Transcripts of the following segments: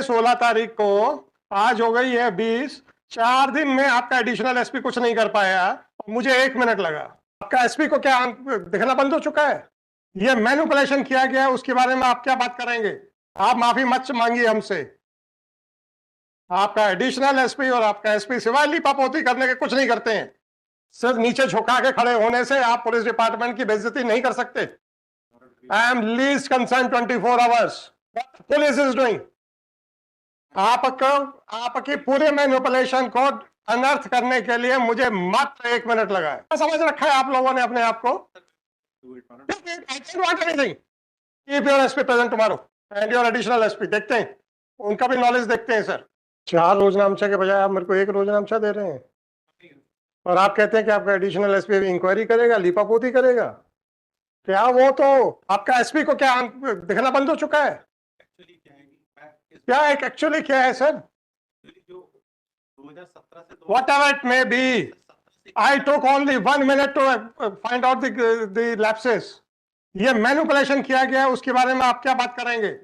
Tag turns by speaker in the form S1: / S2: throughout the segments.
S1: 16 तारीख को, आज हो गई है 20, 4 दिन में आपका एडिशनल एसपी कुछ नहीं कर पाया और मुझे 1 मिनट लगा। आपका एसपी को क्या दिखना बंद हो चुका है? ये मैनिपुलेशन किया गया है, उसके बारे में आप क्या बात करेंगे? आप माफी मत मांगिए हमसे। आपका एडिशनल एसपी और आपका एसपी सिवाय लीपापोती करने के कुछ नहीं करते हैं। सिर्फ नीचे झुका के खड़े होने से आप पुलिस डिपार्टमेंट की बेइज्जती नहीं कर सकते। I am least concern 24 hours police is doing. आपकी पूरे मैनिपुलेशन को अनर्थ करने के लिए मुझे मात्र 1 मिनट लगा है। समझ रखा है आप लोगों ने अपने आप को। Keep your SP present tomorrow and your additional SP. देखते हैं, उनका भी नॉलेज देखते हैं। सर 4 रोजनामचा के बजाय आप मेरे को 1 रोजनामचा दे रहे हैं और आप कहते हैं कि आपका एडिशनल एसपी इंक्वायरी करेगा, लीपापोती करेगा। क्या वो तो आपका एसपी को क्या दिखना बंद हो चुका है? क्या एक एक्चुअली क्या है sir? Whatever it may be, I took only 1 minute to find out the lapses. ये मैनिपुलेशन किया गया है, उसके बारे में आप क्या बात करेंगे?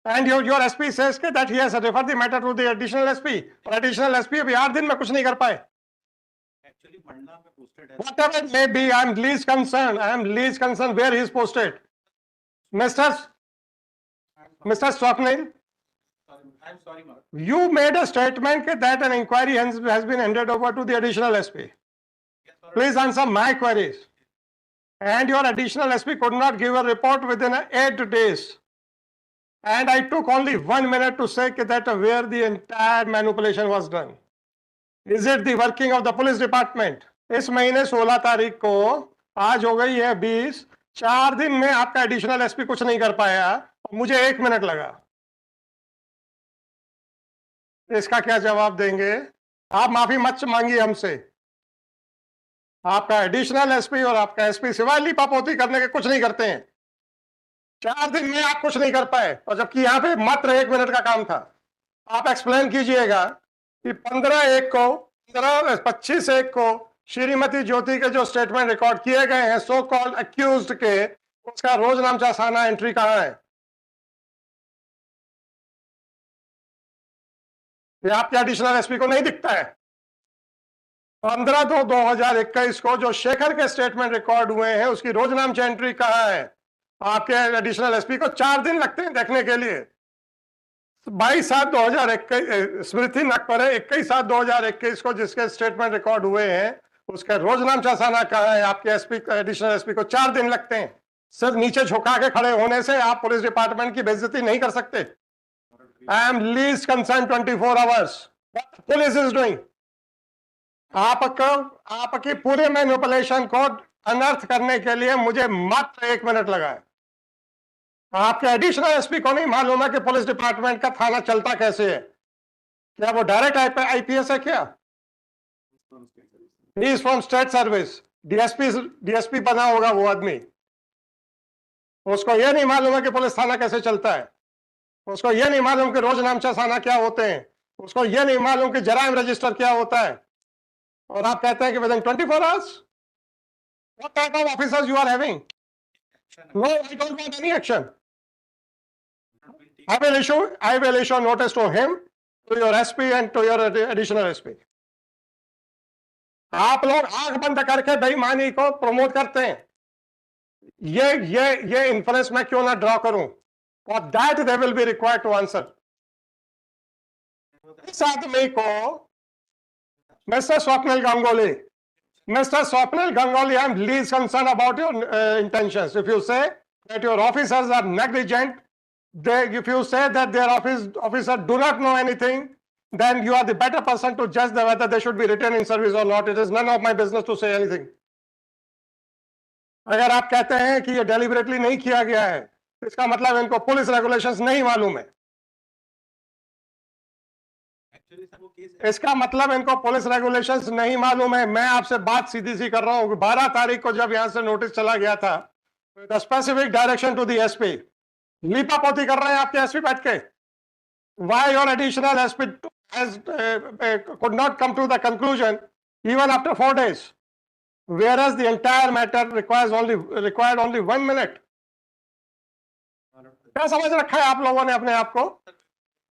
S1: And your SP says that he has referred the matter to the additional SP. और additional SP अभी 8 दिन में कुछ नहीं कर पाए। Whatever it may be, I am least concerned. I am least concerned where he is posted. Mr. Swapnil, I'm sorry, Mark. You made a statement that an inquiry has been handed over to the additional SP. Yes, please answer my queries. And your additional SP could not give a report within 8 days. And I took only 1 minute to say that where the entire manipulation was done. Is it the working of the police department? इस महीने 16 तारीख को, आज हो गई है 20, 4 दिन में आपका एडिशनल एसपी कुछ नहीं कर पाया और मुझे 1 मिनट लगा। इसका क्या जवाब देंगे? आप माफी मत मांगिए हमसे। आपका एडिशनल एसपी और आपका एसपी सिवाय लीपापोती करने के कुछ नहीं करते हैं। 4 दिन में आप कुछ नहीं कर पाए और जबकि यहां पे मात्र 1 मिनट का काम था। आप एक्सप्लेन कीजिएगा कि 25/1 को श्रीमती ज्योति के जो स्टेटमेंट रिकॉर्ड किए गए हैं सो कॉल्ड अक्यूज्ड के, उसका रोजनामचा साना एंट्री कहां है? ये आपके एडिशनल एसपी को नहीं दिखता है? 15/2/2021 को जो शेखर के स्टेटमेंट रिकॉर्ड हुए हैं उसकी रोजनामचा एंट्री कहां है? आपके एडिशनल एसपी को 4 दिन लगते हैं देखने के लिए। 22/7/2021 स्मृति नकपरे 21/7/2021 को जिसके स्टेटमेंट रिकॉर्ड हुए हैं उसका रोजनामचा साना कहां है? आपके एसपी एडिशनल एसपी को 4 दिन लगते हैं। सिर्फ नीचे झुका के खड़े होने से आप पुलिस डिपार्टमेंट की बेइज्जती नहीं कर सकते। I am least concern 24 hours police is doing. आपकी पूरे मैनिपुलेशन को अनर्थ करने के लिए मुझे मात्र 1 मिनट लगा है। आपके एडिशनल एसपी को नहीं मालूम है कि पुलिस डिपार्टमेंट का थाना चलता कैसे है? क्या वो डायरेक्ट आईपीएस है क्या? He is from state service. DSP बना होगा वो आदमी। उसको यह नहीं मालूम है कि पुलिस थाना कैसे चलता है। उसको यह नहीं मालूम कि रोजनामचा थाना क्या होते हैं। उसको यह नहीं मालूम कि जराइम रजिस्टर क्या होता है। और आप कहते हैं कि within 24 hours. What type of officers you are having? No, I don't want any action. I will issue notice to him, to your SP and to your additional SP. आप लोग आंख बंद करके बेईमानी को प्रमोट करते हैं। ये इन्फ्लुएंस मैं क्यों ना ड्रॉ करूं? For that they will be required to answer. इस आदमी को Mr. Swapnil Ganguly, I am least concerned about your intentions. If you say that your officers are negligent, if you say that their officers do not know anything, then you are the better person to judge whether they should be retained in service or not. It is none of my business to say anything. अगर आप कहते हैं कि ये deliberately नहीं किया गया है, इसका मतलब इनको पुलिस रेगुलेशंस नहीं मालूम है। इसका मतलब इनको पुलिस रेगुलेशंस नहीं मालूम है। मैं आपसे बात सीधी सी कर रहा हूं। 12 तारीख को जब यहां से नोटिस चला गया था, the specific direction to the SP, लीपापोती कर रहे हैं आपके एसपी बैठ के। Why your additional SP could not come to the conclusion even after 4 days, whereas the entire matter required only 1 minute. क्या समझ रखा है आप लोगों ने अपने आप को?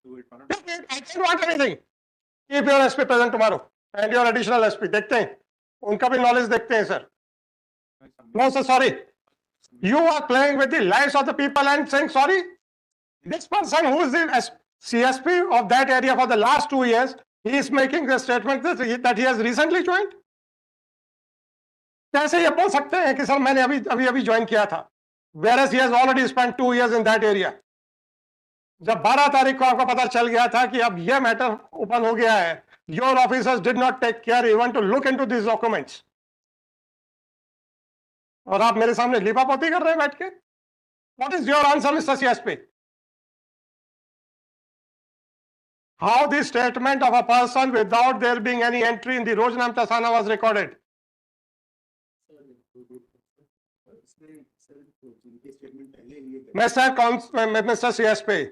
S1: I don't want anything. Keep your SP present tomorrow and your additional SP. देखते हैं, उनका भी knowledge देखते हैं, sir. No, sir, sorry. You are playing with the lives of the people and saying sorry. This person who is the CSP of that area for the last 2 years, he is making the statement that he has recently joined. कैसे ये बोल सकते हैं कि sir मैंने अभी join किया था, whereas he has already spent 2 years in that area. जब 12 तारीख को आपको पता चल गया था कि अब ये मैटर ओपन हो गया है, your officers did not take care even to look into these documents. और आप मेरे सामने लीपापोती कर रहे हैं बैठ के. What is your answer, Mr. CSP? How the statement of a person without there being any entry in the Rojnamcha Sana was recorded? Mr. CSP,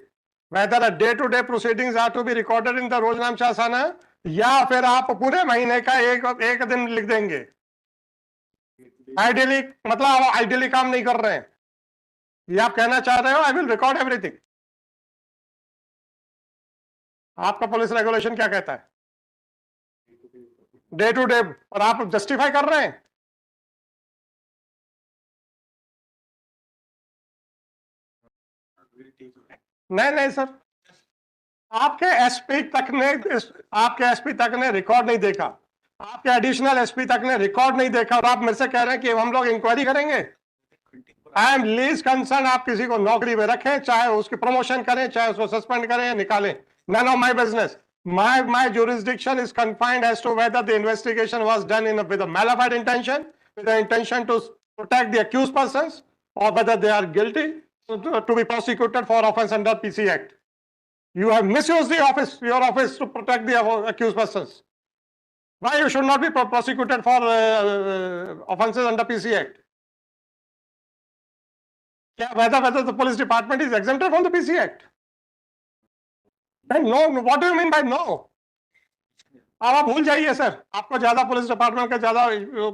S1: whether a day-to-day proceedings are to be recorded in the Rojnamcha Sana या फिर आप पूरे महीने का एक दिन लिख देंगे. आइडियली मतलब आप आइडियली काम नहीं कर रहे हैं, ये आप कहना चाह रहे हो आई विल रिकॉर्ड एवरीथिंग. आपका पुलिस रेगुलेशन क्या कहता है? डे टू डे, और आप जस्टिफाई कर रहे हैं. नहीं सर, आपके एसपी तक ने रिकॉर्ड नहीं देखा, आपके एडिशनल एसपी तक ने रिकॉर्ड नहीं देखा, और आप मेरे से कह रहे हैं कि हम लोग इंक्वायरी करेंगे. आई एम लीस्ट कंसर्न आप किसी को नौकरी में रखें, चाहे उसकी प्रमोशन करें, चाहे उसको सस्पेंड करें या निकालें. None of my business. My jurisdiction is confined as to whether the investigation was done with a mala fide intention, with the intention to protect the accused persons, or whether they are guilty to be prosecuted for offence under PC Act. You have misused your office to protect the accused persons. Why you should not be prosecuted for offences under PC Act? Whether the police department is exempted from the PC Act? No, what do you mean by no? आप भूल जाइए sir, आपको ज्यादा police department का ज्यादा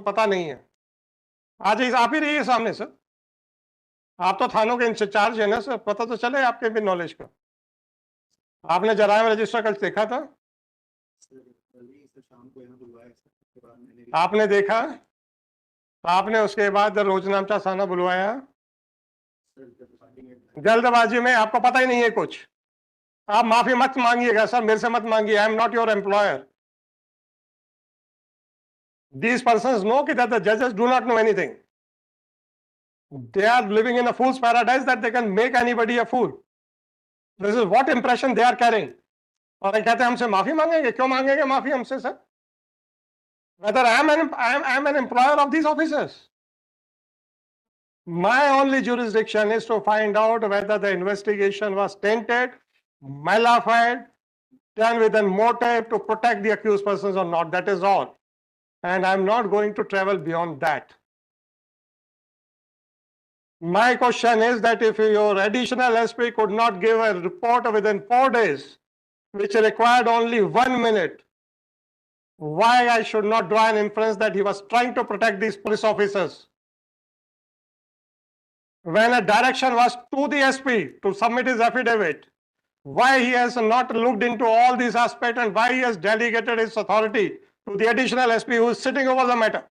S1: पता नहीं है. आज आप ही रहिए सामने सर, आप तो थानों के इंचार्ज है ना सर, पता तो चले आपके भी नॉलेज का. आपने जराइम रजिस्टर कल देखा था? आपने देखा? आपने उसके बाद रोजनामचा साना बुलवाया. जल्दबाजी में आपको पता ही नहीं है कुछ. आप माफी मत मांगिएगा सर, मेरे से मत मांगिए. I am not your employer. These persons know that the judges do not know anything. They are living in a fool's paradise that they can make anybody a fool. This is what impression they are carrying. और ये कहते हैं हमसे माफी मांगेंगे. क्यों मांगेंगे माफी हमसे sir? Whether I am an employer of these officers. My only jurisdiction is to find out whether the investigation was tainted, mala fide, done with a motive to protect the accused persons or not. That is all. And I'm not going to travel beyond that. My question is that if your additional SP could not give a report within 4 days, which required only 1 minute, why I should not draw an inference that he was trying to protect these police officers? When a direction was to the SP to submit his affidavit, why he has not looked into all these aspects and why he has delegated his authority to the additional SP who is sitting over the matter?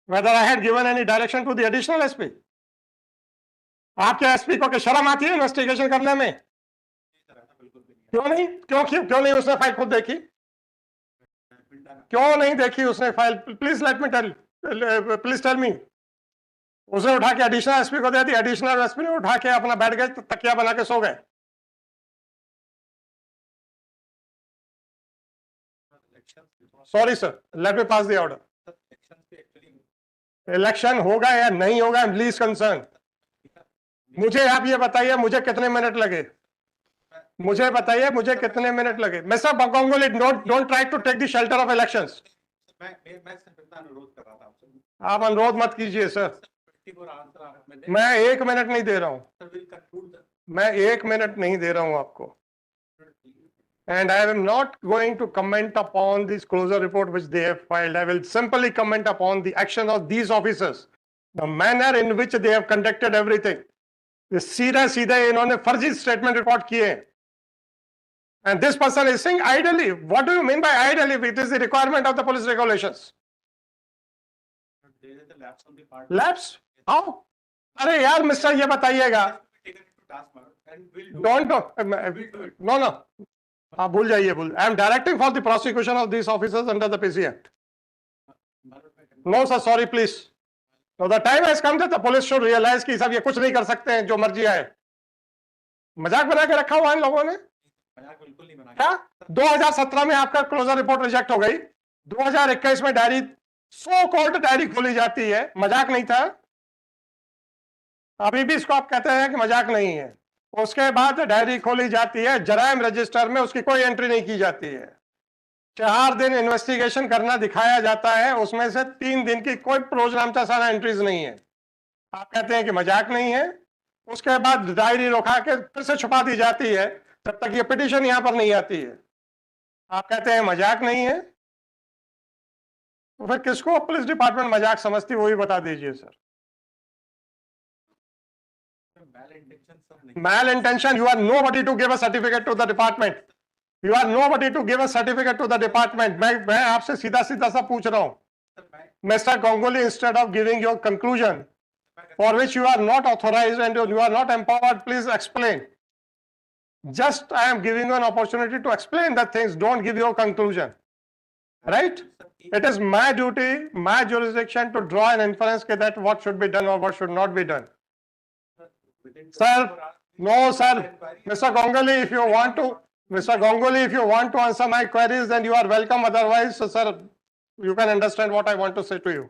S1: Whether I had given any direction to the additional SP? आपके SP को क्या शर्म आती है investigation करने में? क्यों नहीं उसने फाइल खुद देखी? क्यों नहीं देखी उसने फाइल? Please tell me. उसने उठा के एडिशनल एसपी को दे दी, एडिशनल एसपी ने उठा के अपना बैठ गए, तकिया बना के सो गए. Sorry sir, let me pass the order. Election होगा या नहीं होगा, आई एम लीस्ट कंसर्न. मुझे आप ये बताइए मुझे कितने मिनट लगे? मुझे बताइए मुझे कितने मिनट लगे? Mister Ganguly, don't try to take the shelter of elections. आप अनुरोध मत कीजिए सर. मैं 1 मिनट नहीं दे रहा हूं. मैं 1 मिनट नहीं दे रहा हूं आपको. And I am not going to comment upon this closure report which they have filed. I will simply comment upon the action of these officers, the manner in which they have conducted everything. सीधे इन्होंने फर्जी statement record किए. And this person is saying ideally. What do you mean by ideally? It is the requirement of the police regulations.
S2: There is a lapse on the part.
S1: Lapse? How? अरे यार mister ये बताइएगा.
S2: Taken into task, madam, and will do.
S1: Don't no. आप भूल जाइए भूल. I am directing for the prosecution of these officers under the PC Act. No sir, sorry please. So the time has come that the police should realize कि सब ये कुछ नहीं कर सकते हैं जो मर्जी आए. मजाक बना के रखा हुआ इन लोगों ने.
S2: मजाक बिल्कुल नहीं बना.
S1: क्या 2017 में आपका क्लोजर रिपोर्ट रिजेक्ट हो गई, 2021 में डायरी सो कॉल्ड डायरी खोली जाती है. मजाक नहीं था. अभी भी इसको आप कहते हैं कि मजाक नहीं है. उसके बाद डायरी खोली जाती है, जराइम रजिस्टर में उसकी कोई एंट्री नहीं की जाती है. 4 दिन इन्वेस्टिगेशन करना दिखाया जाता है, उसमें से 3 दिन की कोई प्रोग्राम सारा एंट्रीज नहीं है. आप कहते हैं कि मजाक नहीं है. उसके बाद डायरी रोका के फिर से छुपा दी जाती है जब तक ये पिटीशन यहां पर नहीं आती है. आप कहते हैं मजाक नहीं है. तो फिर किसको पुलिस डिपार्टमेंट मजाक समझती वही बता दीजिए sir. Malintention, you are nobody to give a certificate to the department. You are nobody to give a certificate to the department. मैं आपसे सीधा सा पूछ रहा हूं. Mr. Ganguly, instead of giving your conclusion for which you are not authorized and you are not empowered, please explain. Just I am giving you an opportunity to explain the things. Don't give your conclusion. Right? It is my duty, my jurisdiction to draw an inference that what should be done or what should not be done. Sir, no, sir. Mr. Ganguly, if you want to answer my queries, then you are welcome. Otherwise, sir, you can understand what I want to say to you.